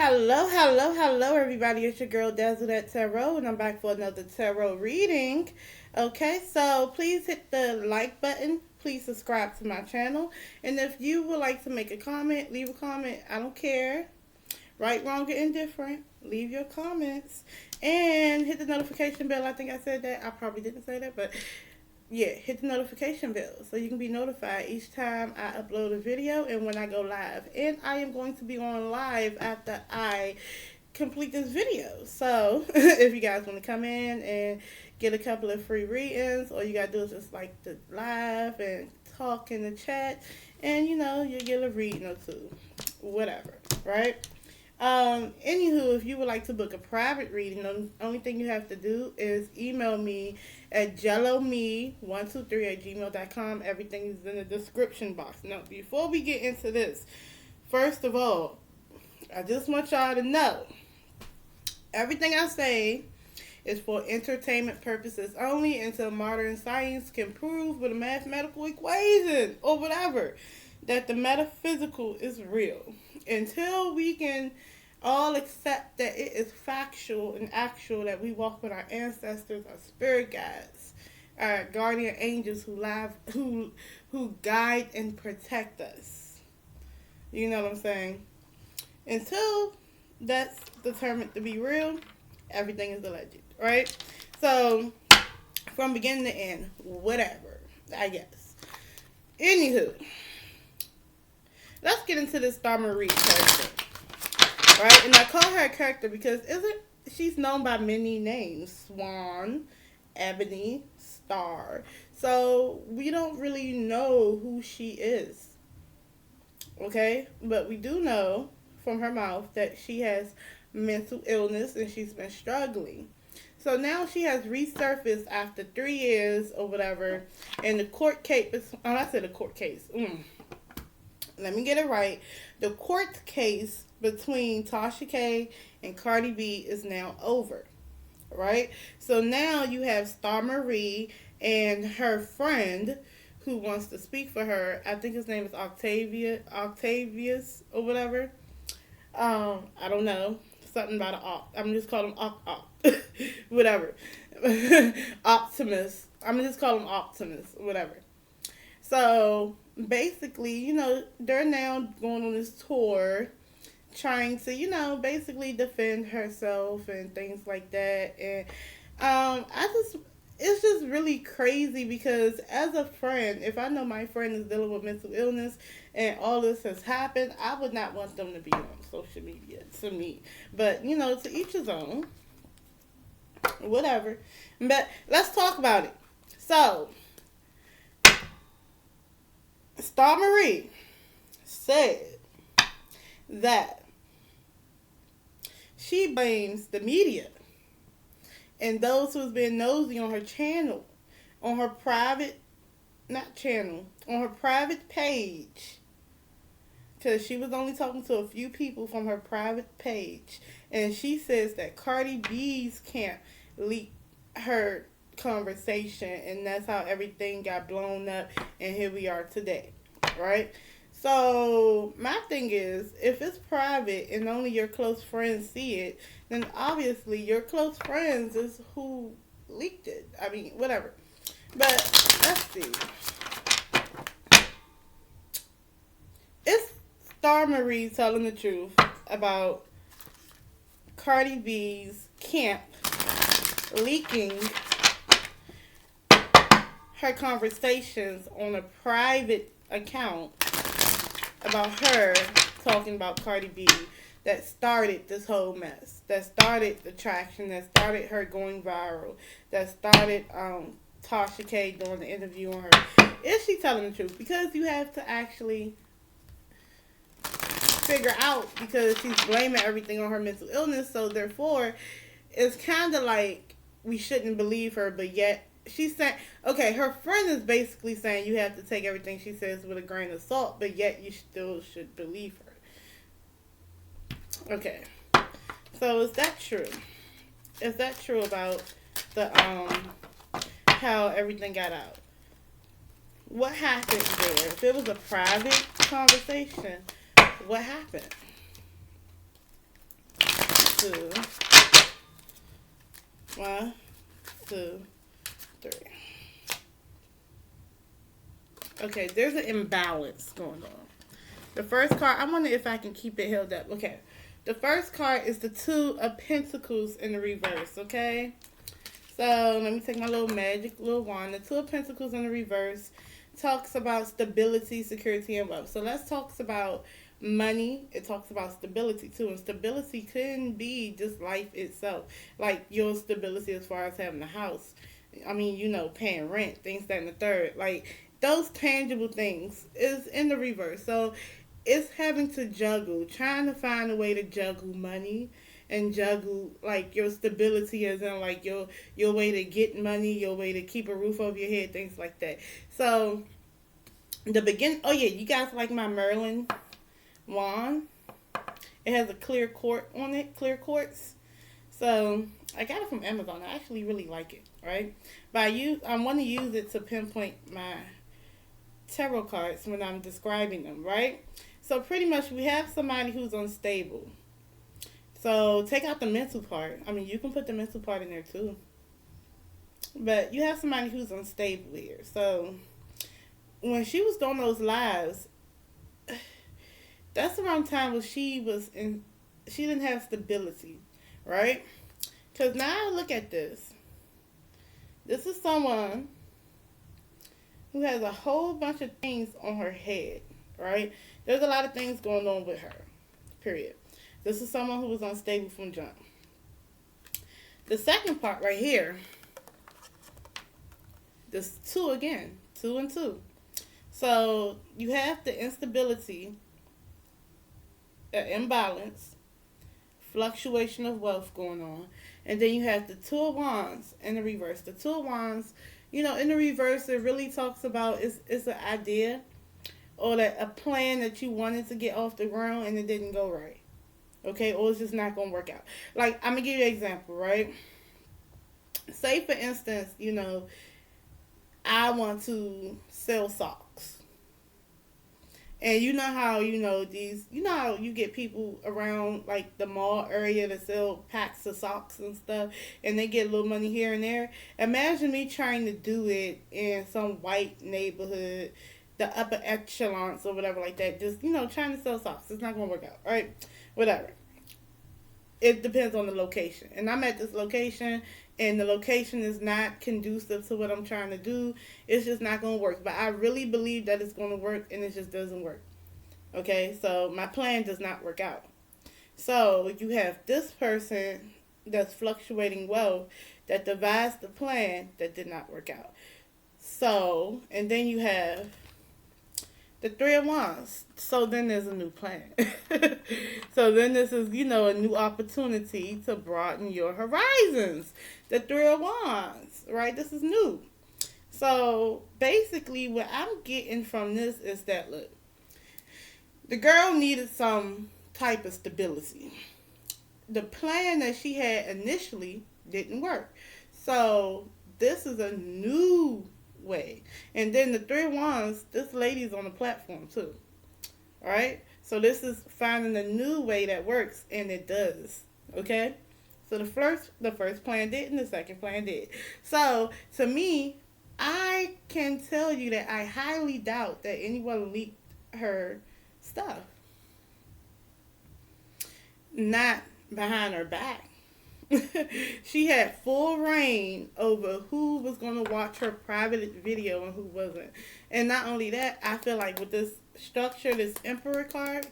Hello, everybody. It's your girl, DazzleDatTarot, and I'm back for another tarot reading. Okay, so please hit the like button. Please subscribe to my channel. And if you would like to make a comment, leave a comment. I don't care. Right, wrong, or indifferent. Leave your comments. And hit the notification bell. I think I said that. I probably didn't say that, but yeah, hit the notification bell so you can be notified each time I upload a video and when I go live. And I am going to be on live after I complete this video. So if you guys want to come in and get a couple of free readings, all you gotta do is just like to laugh and talk in the chat, and you'll get a reading or two, whatever, right? Anywho, if you would like to book a private reading, the only thing you have to do is email me at jellome123@gmail.com. Everything is in the description box. Now, before we get into this, first of all, I just want y'all to know, everything I say is for entertainment purposes only until modern science can prove with a mathematical equation or whatever that the metaphysical is real. Until we can all accept that it is factual and actual, that we walk with our ancestors, our spirit guides, our guardian angels who guide and protect us. You know what I'm saying? Until that's determined to be real, everything is alleged, right? So from beginning to end, whatever, I guess. Anywho, let's get into this Star Marie character, right? And I call her a character because she's known by many names: Swan, Ebony, Star. So we don't really know who she is, okay? But we do know from her mouth that she has mental illness and she's been struggling. So now she has resurfaced after 3 years or whatever, and the court case. Oh, I said the court case. Let me get it right. The court case between Tasha K and Cardi B is now over, right? So now you have Star Marie and her friend who wants to speak for her. I think his name is Octavius or whatever. I don't know. Something about an Oct. I'm just calling him Oct. Whatever. Optimus. I'm just call him Optimus. Whatever. So basically, they're now going on this tour trying to, basically defend herself and things like that. And it's just really crazy because as a friend, if I know my friend is dealing with mental illness and all this has happened, I would not want them to be on social media to me. But, to each his own. Whatever. But let's talk about it. So, Star Marie said that she blames the media and those who's been nosy on her channel, on her private, on her private page, because she was only talking to a few people from her private page, and she says that Cardi B's camp leaked her conversation, and that's how everything got blown up, and here we are today, right? So my thing is, if it's private and only your close friends see it, then obviously your close friends is who leaked it. I mean, whatever. But let's see. Is Star Marie telling the truth about Cardi B's camp leaking her conversations on a private account about her talking about Cardi B, that started this whole mess, that started the traction, that started her going viral, that started Tasha K doing the interview on her? Is she telling the truth? Because you have to actually figure out, because she's blaming everything on her mental illness, so therefore it's kind of like we shouldn't believe her, but yet she's saying, okay, her friend is basically saying you have to take everything she says with a grain of salt, but yet you still should believe her. Okay. So is that true? Is that true about the how everything got out? What happened there? If it was a private conversation, what happened? two. 1, 2, 3. Okay, there's an imbalance going on. The first card, I wonder if I can keep it held up. Okay. The first card is the Two of Pentacles in the reverse, okay? So, let me take my little wand. The Two of Pentacles in the reverse talks about stability, security, and wealth. So, let's talk about money. It talks about stability, too. And stability can be just life itself. Like, your stability as far as having a house. I mean, you know, paying rent, things, that, and the third. Like, those tangible things is in the reverse. So, it's having to juggle, trying to find a way to juggle money and juggle like your stability as in like your way to get money, your way to keep a roof over your head, things like that. So the begin oh yeah, you guys like my Merlin wand. It has a clear quartz on it, clear quartz. So I got it from Amazon. I actually really like it, right? But I want to use it to pinpoint my tarot cards when I'm describing them, right? So pretty much we have somebody who's unstable. So take out the mental part. I mean, you can put the mental part in there too. But you have somebody who's unstable here. So when she was doing those lives, that's around time when she didn't have stability, right? Because now look at this. This is someone who has a whole bunch of things on her head, right? There's a lot of things going on with her, period. This is someone who was unstable from jump. The second part right here, this 2 again, 2 and 2. So you have the instability, imbalance, fluctuation of wealth going on. And then you have the 2 of Wands in the reverse. The 2 of Wands, you know, in the reverse, it really talks about it's an idea or that a plan that you wanted to get off the ground and it didn't go right. Okay, or it's just not going to work out. Like, I'm going to give you an example, right? Say, for instance, you know, I want to sell socks. And you know how, you know how you get people around, like, the mall area that sell packs of socks and stuff, and they get a little money here and there? Imagine me trying to do it in some white neighborhood, the upper echelons or whatever like that. Just, you know, trying to sell socks. It's not going to work out, right? Whatever. It depends on the location. And I'm at this location, and the location is not conducive to what I'm trying to do. It's just not going to work. But I really believe that it's going to work, and it just doesn't work. Okay? So my plan does not work out. So you have this person that's fluctuating wealth that devised the plan that did not work out. So, and then you have the 3 of Wands. So then there's a new plan. So then this is, you know, a new opportunity to broaden your horizons. The 3 of Wands, right? This is new. So basically what I'm getting from this is that, look, the girl needed some type of stability. The plan that she had initially didn't work. So this is a new way. And then the 3 of Wands, this lady's on the platform too. Alright? So this is finding a new way that works, and it does. Okay? So the first plan did, and the second plan did. So to me, I can tell you that I highly doubt that anyone leaked her stuff. Not behind her back. She had full reign over who was going to watch her private video and who wasn't. And not only that, I feel like with this structure, this Emperor card,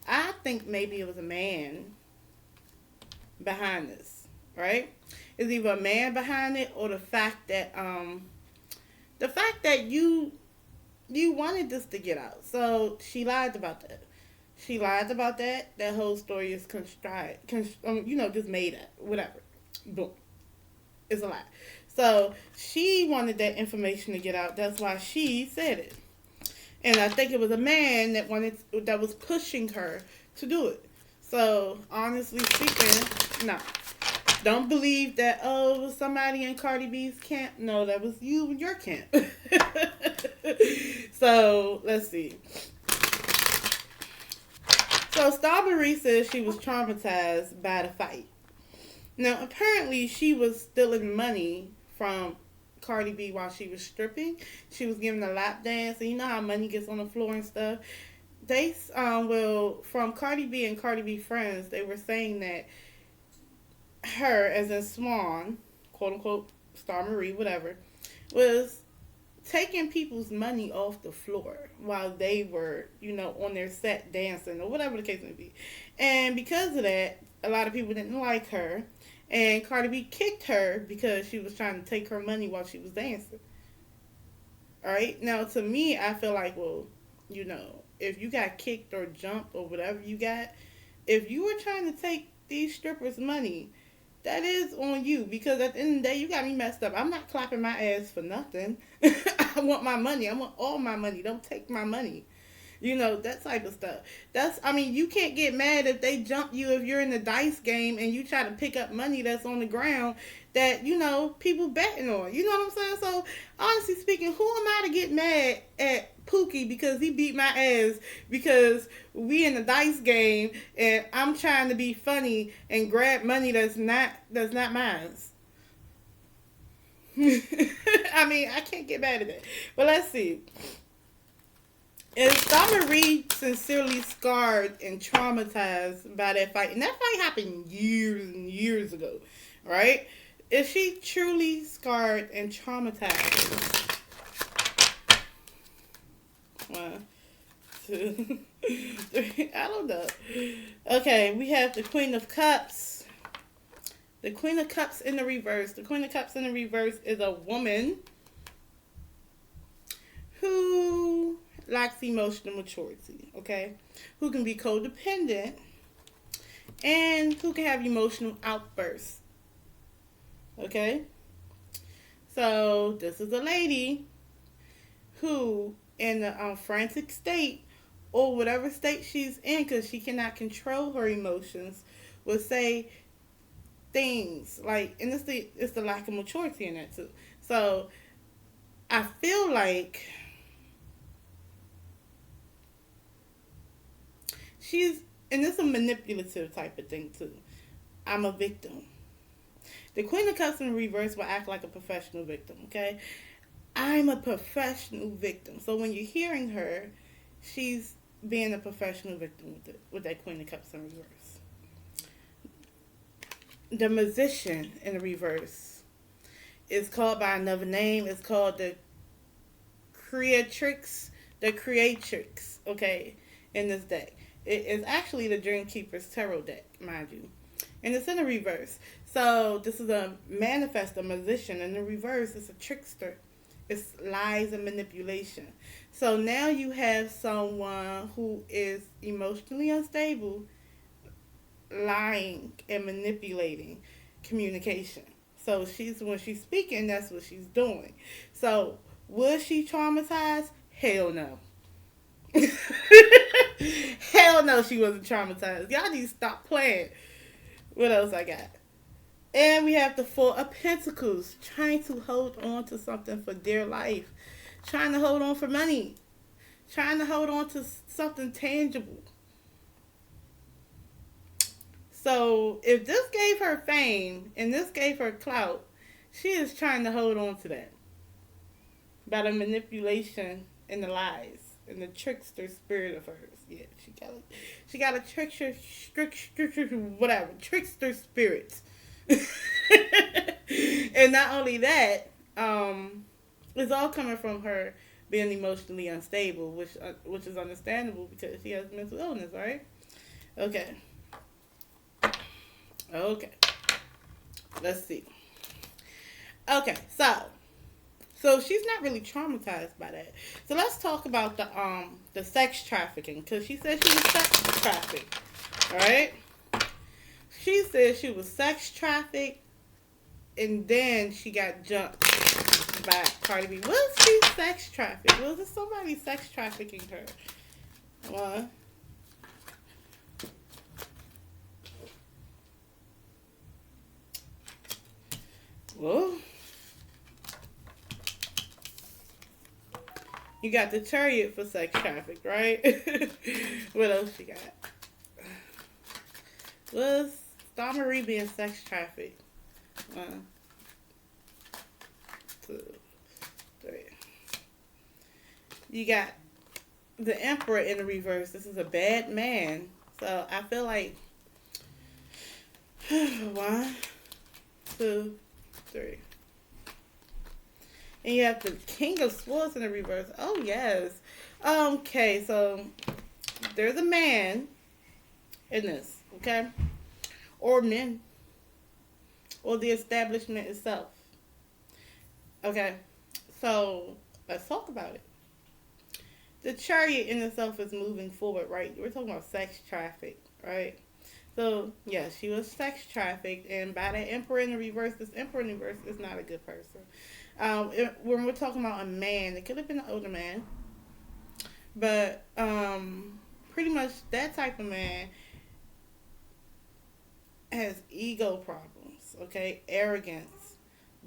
I think maybe it was a man behind this, right? It's either a man behind it, or the fact that you wanted this to get out. So she lied about that. She lied about that. That whole story is contrived, just made up. Whatever. Boom. It's a lie. So she wanted that information to get out. That's why she said it. And I think it was a man that was pushing her to do it. So honestly speaking, no. Don't believe that, it was somebody in Cardi B's camp. No, that was you in your camp. So let's see. So Star Marie says she was traumatized by the fight. Now, apparently, she was stealing money from Cardi B while she was stripping. She was giving a lap dance, and you know how money gets on the floor and stuff. They, from Cardi B and Cardi B friends, they were saying that her, as in Swan, quote unquote, Star Marie, whatever, was taking people's money off the floor while they were, on their set dancing or whatever the case may be. And because of that, a lot of people didn't like her. And Cardi B kicked her because she was trying to take her money while she was dancing. Alright? Now, to me, I feel like, well, if you got kicked or jumped or whatever you got, if you were trying to take these strippers' money, that is on you, because at the end of the day, you got me messed up. I'm not clapping my ass for nothing. I want my money. I want all my money. Don't take my money. That type of stuff. You can't get mad if they jump you if you're in the dice game and you try to pick up money that's on the ground that, people betting on. You know what I'm saying? So, honestly speaking, who am I to get mad at Pookie because he beat my ass because we in the dice game and I'm trying to be funny and grab money that's not mine? I can't get mad at that. But let's see. Is Star Marie sincerely scarred and traumatized by that fight? And that fight happened years and years ago, right? Is she truly scarred and traumatized? 1, 2, 3. I don't know. Okay, we have the Queen of Cups. The Queen of Cups in the reverse. The Queen of Cups in the reverse is a woman who lacks emotional maturity, okay? Who can be codependent and who can have emotional outbursts, okay? So this is a lady who, in a frantic state or whatever state she's in, because she cannot control her emotions, will say things like, and it's the lack of maturity in that too. So I feel like and it's a manipulative type of thing too. I'm a victim. The Queen of Cups in reverse will act like a professional victim, okay? I'm a professional victim. So when you're hearing her, she's being a professional victim with that Queen of Cups in reverse. The Magician in the reverse is called by another name. It's called the Creatrix, okay, in this deck. It is actually the Dream Keeper's Tarot deck, mind you. And it's in the reverse. So this is a manifestor, magician. In the reverse, it's a trickster. It's lies and manipulation. So now you have someone who is emotionally unstable, lying and manipulating communication. So when she's speaking, that's what she's doing. So was she traumatized? Hell no. Hell no, she wasn't traumatized. Y'all need to stop playing. What else I got? And we have the Four of Pentacles, trying to hold on to something for dear life, trying to hold on for money, trying to hold on to something tangible. So if this gave her fame and this gave her clout, she is trying to hold on to that by the manipulation and the lies and the trickster spirit of hers. Yeah, she got a trickster spirit. And not only that, it's all coming from her being emotionally unstable, which is understandable because she has mental illness, right? Okay. Let's see. Okay, so she's not really traumatized by that. So let's talk about the sex trafficking, because she said she was sex trafficked. All right. She said she was sex trafficked, and then she got jumped by Cardi B. Was she sex trafficked? Was it somebody sex trafficking her? One. Well, you got the chariot for sex traffic, right? What else you got? Was Star Marie being sex trafficked? 1, 2, 3. You got the Emperor in the reverse. This is a bad man. So I feel like 1, 2, 3. And you have the King of Swords in the reverse. Oh, yes. Okay, so there's a man in this, okay? Or men. Or the establishment itself. Okay, so let's talk about it. The Chariot in itself is moving forward, right? We're talking about sex traffic, right? So, yeah, she was sex trafficked, and by the Emperor in the reverse, this Emperor in the reverse is not a good person. When we're talking about a man, it could have been an older man, but pretty much that type of man has ego problems, okay? Arrogance,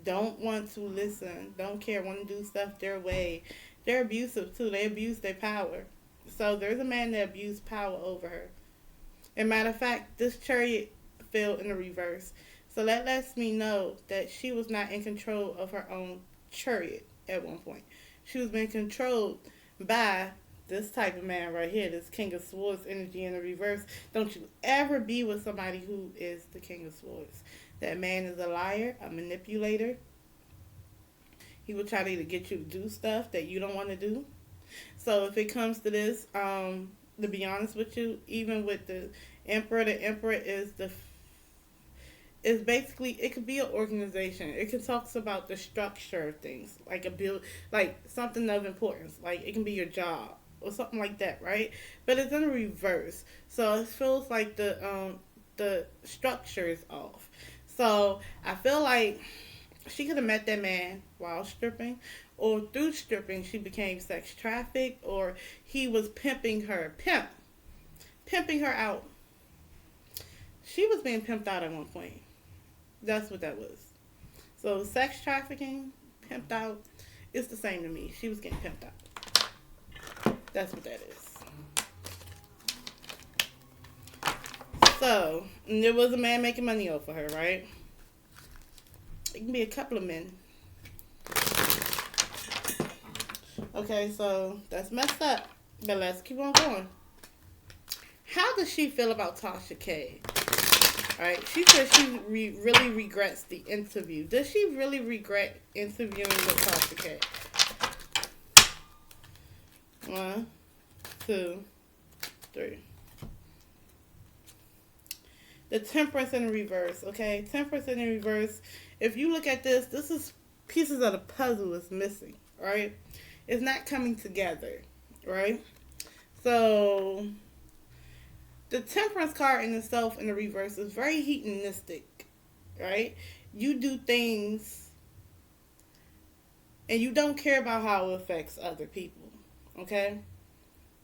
don't want to listen, don't care, want to do stuff their way. They're abusive too. They abuse their power. So there's a man that abused power over her. And matter of fact, this Chariot fell in the reverse. So that lets me know that she was not in control of her own Chariot at one point. She was being controlled by this type of man right here, this King of Swords energy in the reverse. Don't you ever be with somebody who is the King of Swords. That man is a liar, a manipulator. He will try to get you to do stuff that you don't want to do. So if it comes to this, to be honest with you, even with the Emperor is basically, it could be an organization. It can talk about the structure of things, like a build, like something of importance, like it can be your job or something like that, right? But it's in reverse, so it feels like the structure is off. So I feel like she could have met that man while stripping, or through stripping she became sex trafficked, or he was pimping her, pimping her out. She was being pimped out at one point. That's what that was. So sex trafficking, pimped out, it's the same to me. She was getting pimped out. That's what that is. So, and there was a man making money off of her, right? It can be a couple of men. Okay, so that's messed up. But let's keep on going. How does she feel about Tasha K? Alright, she says she really regrets the interview. Does she really regret interviewing with Tasha K? 1, 2, 3. The Temperance in reverse, okay? Temperance in reverse. If you look at this, this is pieces of the puzzle is missing, right? It's not coming together, right? So the Temperance card in itself in the reverse is very hedonistic, right? You do things and you don't care about how it affects other people, okay?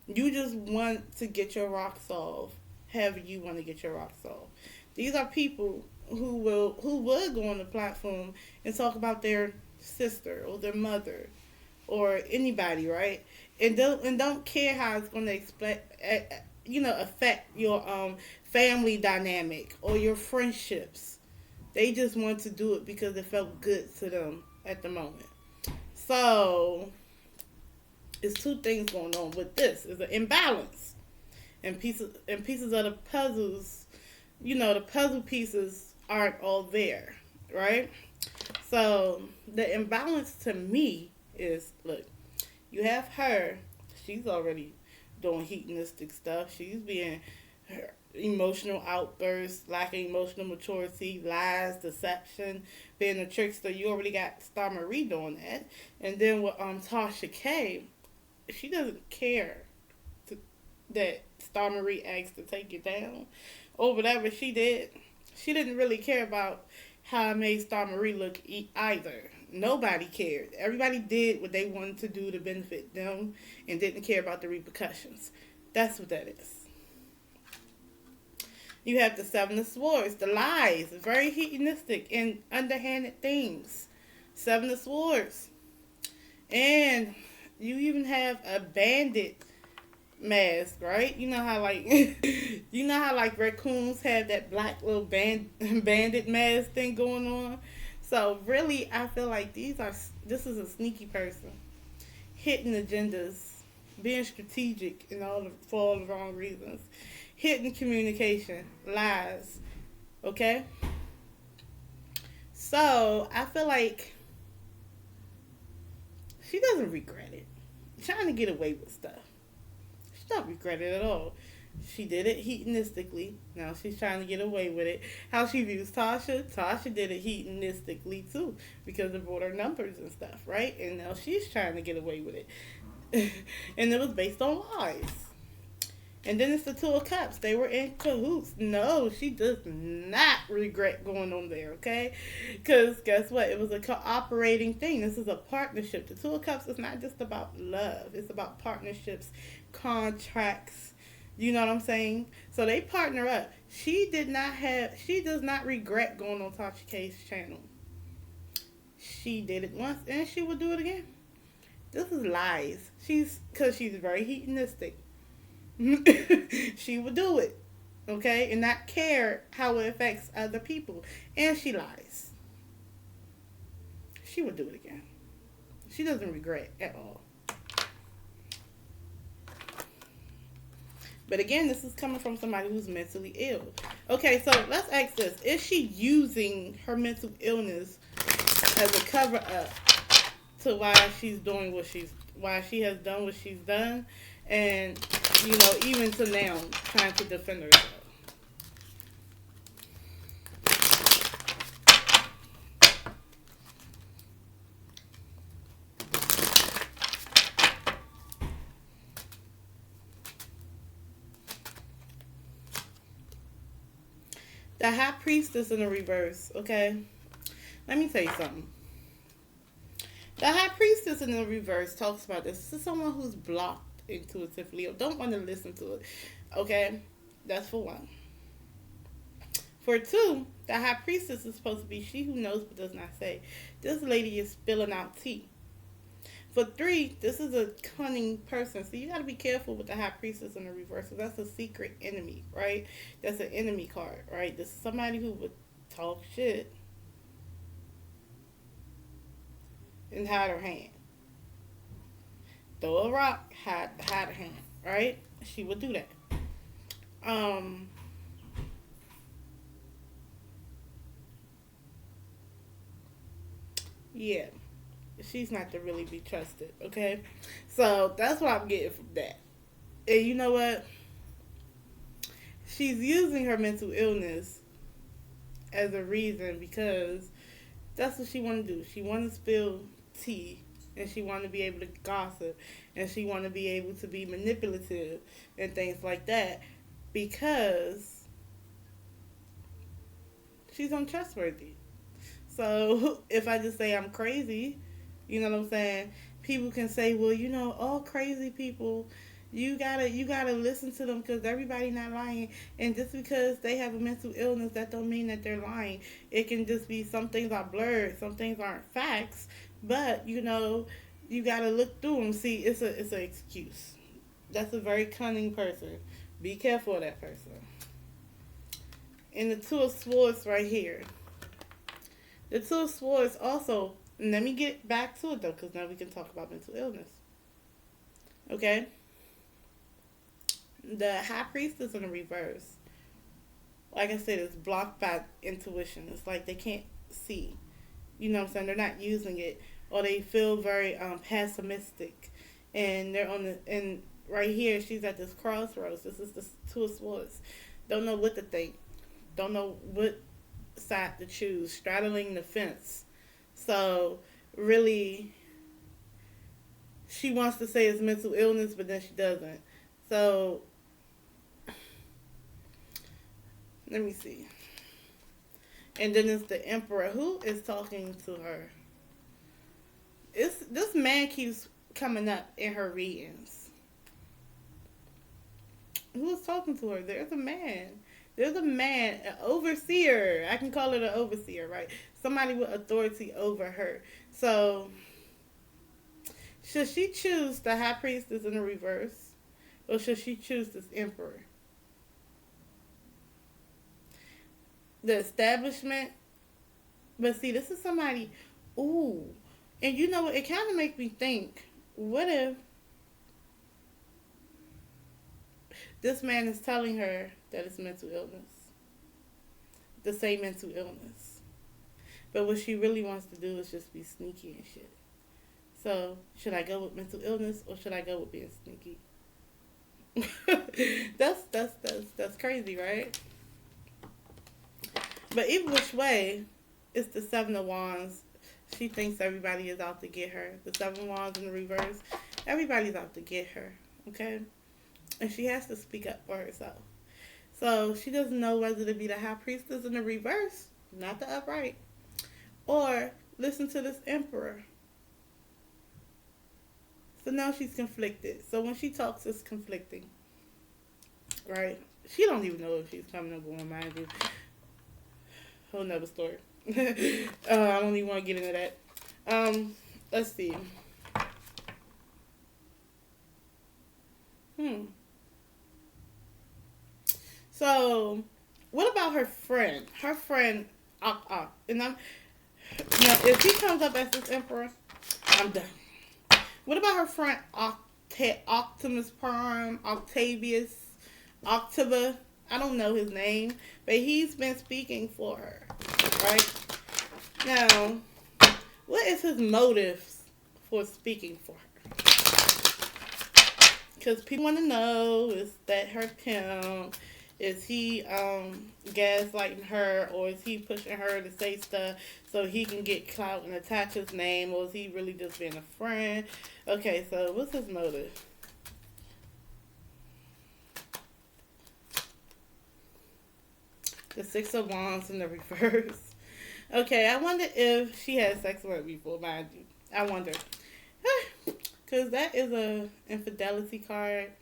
You just want to get your rocks off however you want to get your rocks off. These are people who would go on the platform and talk about their sister or their mother or anybody, right? And don't care how it's going to affect your family dynamic or your friendships. They just want to do it because it felt good to them at the moment. So it's two things going on with this. It's an imbalance. And pieces of the puzzles, the puzzle pieces aren't all there, right? So the imbalance to me is, look, you have her, she's already doing hedonistic stuff. She's being her emotional outbursts, lacking emotional maturity, lies, deception, being a trickster. You already got Star Marie doing that. And then with Tasha K, she doesn't care that Star Marie asked to take it down or whatever she did. She didn't really care about how I made Star Marie look either. Nobody cared. Everybody did what they wanted to do to benefit them and didn't care about the repercussions. That's what that is. You have the Seven of Swords, the lies, very hedonistic and underhanded things. Seven of Swords. And you even have a bandit mask, right? You know how like you know how like raccoons have that black little bandit mask thing going on. So really, I feel like this is a sneaky person hitting agendas, being strategic in for all the wrong reasons, hidden communication, lies. Okay, so I feel like she doesn't regret it. Trying to get away with stuff. She don't regret it at all. She did it hedonistically. Now she's trying to get away with it. How she views Tasha. Tasha did it hedonistically too because it brought her numbers and stuff, right? And now she's trying to get away with it. And it was based on lies. And then it's the Two of Cups. They were in cahoots. No, she does not regret going on there, okay? Because guess what? It was a cooperating thing. This is a partnership. The Two of Cups is not just about love. It's about partnerships, contracts. You know what I'm saying? So they partner up. She does not regret going on Tasha K's channel. She did it once and she will do it again. This is lies. Because she's very hedonistic. She would do it, okay, and not care how it affects other people. And she lies. She would do it again. She doesn't regret at all. But again, this is coming from somebody who's mentally ill. Okay, so let's ask this. Is she using her mental illness as a cover up to why she's doing why she has done what she's done? And, even to now, trying to defend herself. The High Priestess in the reverse, okay? Let me tell you something. The High Priestess in the reverse talks about this. This is someone who's blocked intuitively or don't want to listen to it, okay? That's for one. For two, the High Priestess is supposed to be she who knows but does not say. This lady is spilling out tea. For three, this is a cunning person. So you got to be careful with the High Priestess in the reverse. That's a secret enemy, right? That's an enemy card, right? This is somebody who would talk shit and hide her hand. Throw a rock, hide her hand, right? She would do that. Yeah. She's not to really be trusted, okay? So that's what I'm getting from that. And you know what? She's using her mental illness as a reason because that's what she want to do. She want to spill tea, and she want to be able to gossip, and she want to be able to be manipulative and things like that because she's untrustworthy. So if I just say I'm crazy, you know what I'm saying? People can say, well, all crazy people, you gotta listen to them because everybody not lying. And just because they have a mental illness, that don't mean that they're lying. It can just be some things are blurred, some things aren't facts. But you gotta look through them. See, it's an excuse. That's a very cunning person. Be careful of that person. And the Two of Swords right here. The Two of Swords also. Let me get back to it though, because now we can talk about mental illness. Okay? The High Priestess in the reverse. Like I said, it's blocked by intuition. It's like they can't see. You know what I'm saying? They're not using it. Or they feel very pessimistic. And they're and right here, she's at this crossroads. This is the Two of Swords. Don't know what to think. Don't know what side to choose. Straddling the fence. So, really, she wants to say it's mental illness, but then she doesn't. So, let me see. And then it's the Emperor. Who is talking to her? This man keeps coming up in her readings. Who is talking to her? There's a man. There's a man, an overseer. I can call it an overseer, right? Somebody with authority over her. So, should she choose the High Priestess in the reverse? Or should she choose this Emperor? The establishment. But see, this is somebody. Ooh. And you know what? It kind of makes me think, what if this man is telling her that it's mental illness? The same mental illness. But what she really wants to do is just be sneaky and shit. So, should I go with mental illness or should I go with being sneaky? that's crazy, right? But either which way, it's the Seven of Wands. She thinks everybody is out to get her. The Seven of Wands in the reverse, everybody's out to get her. Okay, and she has to speak up for herself. So she doesn't know whether to be the High Priestess in the reverse, not the upright, or listen to this Emperor. So now she's conflicted. So when she talks, it's conflicting, right? She don't even know if she's coming or going, mind you. Whole nother story. I don't even want to get into that. Let's see. So, what about her friend? Her friend, and I'm now if he comes up as this Emperor, I'm done. What about her friend Optimus Prime, Octavius, Octava? I don't know his name, but he's been speaking for her, right? Now, what is his motives for speaking for her? Because people want to know, is that her pimp? Is he gaslighting her, or is he pushing her to say stuff so he can get clout and attach his name, or is he really just being a friend? Okay, so what's his motive? The Six of Wands in the reverse. Okay, I wonder if she had sex with him before, mind you. I wonder. Because that is a infidelity card,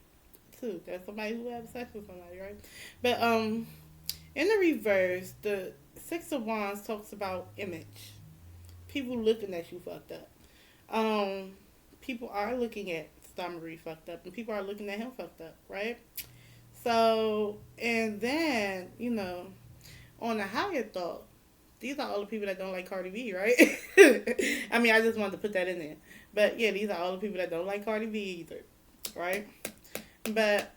too. That's somebody who has sex with somebody, right? But in the reverse, the Six of Wands talks about image. People looking at you fucked up. People are looking at Starmarie fucked up, and people are looking at him fucked up, right? So, and then, on a higher thought, these are all the people that don't like Cardi B, right? I mean, I just wanted to put that in there. But yeah, these are all the people that don't like Cardi B either, right? But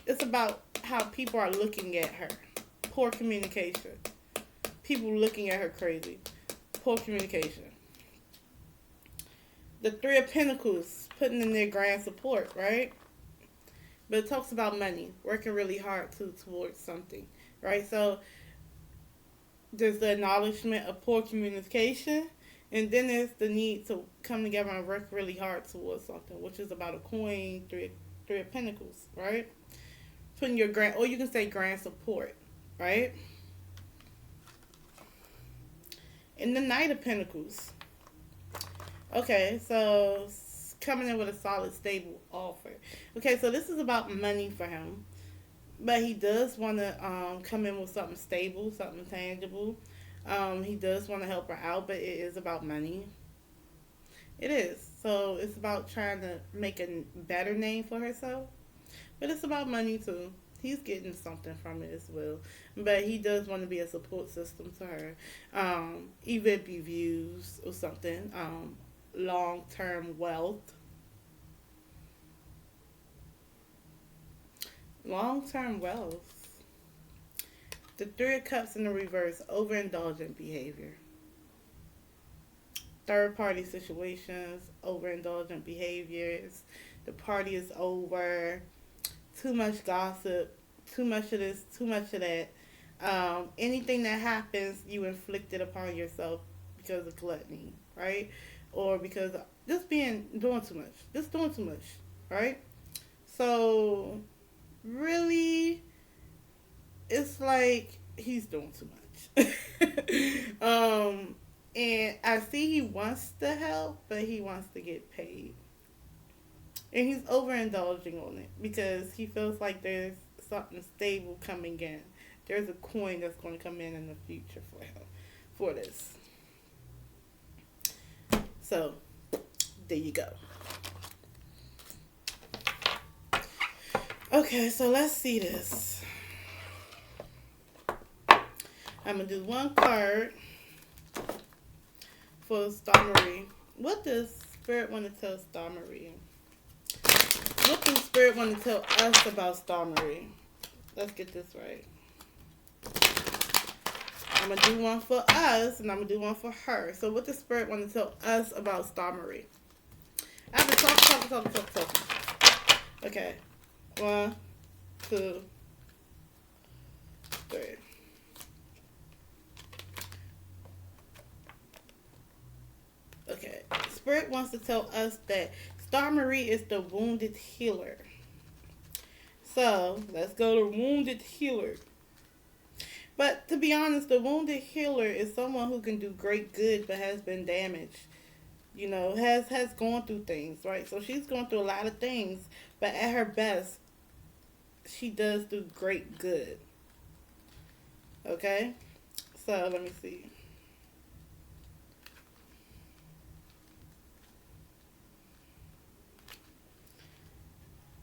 it's about how people are looking at her. Poor communication. People looking at her crazy. Poor communication. The Three of Pentacles, putting in their grand support, right? But it talks about money, working really hard towards something, right? So there's the acknowledgement of poor communication, and then there's the need to come together and work really hard towards something, which is about a coin, three of Pentacles, right? Putting your grand, or you can say grand support, right? And the Knight of Pentacles. Okay, so coming in with a solid, stable offer. Okay, so this is about money for him. But he does want to come in with something stable, something tangible. He does want to help her out, but it is about money. It is. So it's about trying to make a better name for herself. But it's about money too. He's getting something from it as well. But he does want to be a support system to her. Even if be views or something. Long-term wealth. Long-term wealth. The Three of Cups in the reverse, overindulgent behavior. Third-party situations, overindulgent behaviors. The party is over. Too much gossip. Too much of this, too much of that. Anything that happens, you inflict it upon yourself because of gluttony, right? Or because just doing too much. Just doing too much, right? So really, it's like he's doing too much. And I see he wants to help, but he wants to get paid. And he's overindulging on it because he feels like there's something stable coming in. There's a coin that's going to come in the future for him, for this. So, there you go. Okay, so let's see this. I'm going to do one card for Star Marie. What does Spirit want to tell Star Marie? What does Spirit want to tell us about Star Marie? Let's get this right. I'm going to do one for us, and I'm going to do one for her. So what does Spirit want to tell us about Star Marie? I've been talking. Okay. 1, 2, 3. Okay. Spirit wants to tell us that Star Marie is the wounded healer. So, let's go to wounded healer. But to be honest, the wounded healer is someone who can do great good but has been damaged. You know, has gone through things, right? So she's going through a lot of things, but at her best, she does do great good. Okay? So, let me see.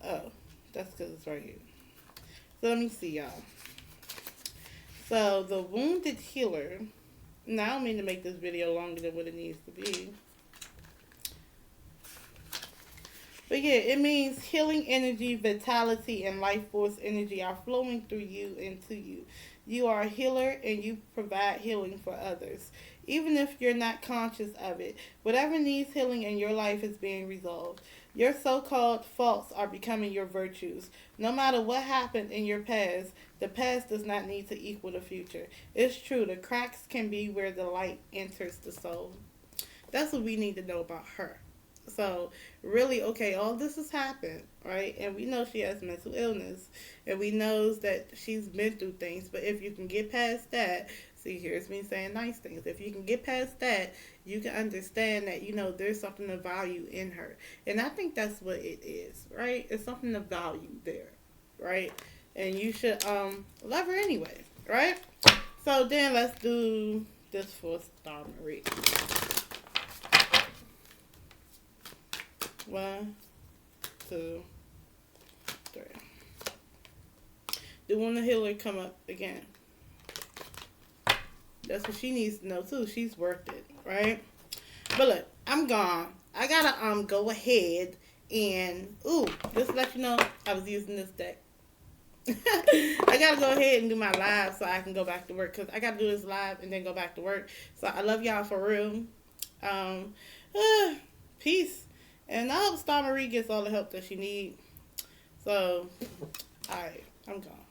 Oh, that's because it's right here. So, let me see, y'all. So, the wounded healer. Now, I don't mean to make this video longer than what it needs to be. But yeah, it means healing energy, vitality, and life force energy are flowing through you and to you. You are a healer and you provide healing for others. Even if you're not conscious of it, whatever needs healing in your life is being resolved. Your so-called faults are becoming your virtues. No matter what happened in your past, the past does not need to equal the future. It's true, the cracks can be where the light enters the soul. That's what we need to know about her. So, really, okay, all this has happened, right? And we know she has mental illness. And we know that she's been through things. But if you can get past that, see, here's me saying nice things. If you can get past that, you can understand that, you know, there's something of value in her. And I think that's what it is, right? It's something of value there, right? And you should love her anyway, right? So then let's do this for Star Marie. 1, 2, 3. Do want the healer come up again? That's what she needs to know too. She's worth it, right? But look, I'm gone. I gotta go ahead and just to let you know, I was using this deck. I gotta go ahead and do my live so I can go back to work because I gotta do this live and then go back to work. So I love y'all for real. Peace. And I hope Star Marie gets all the help that she needs. So, alright, I'm gone.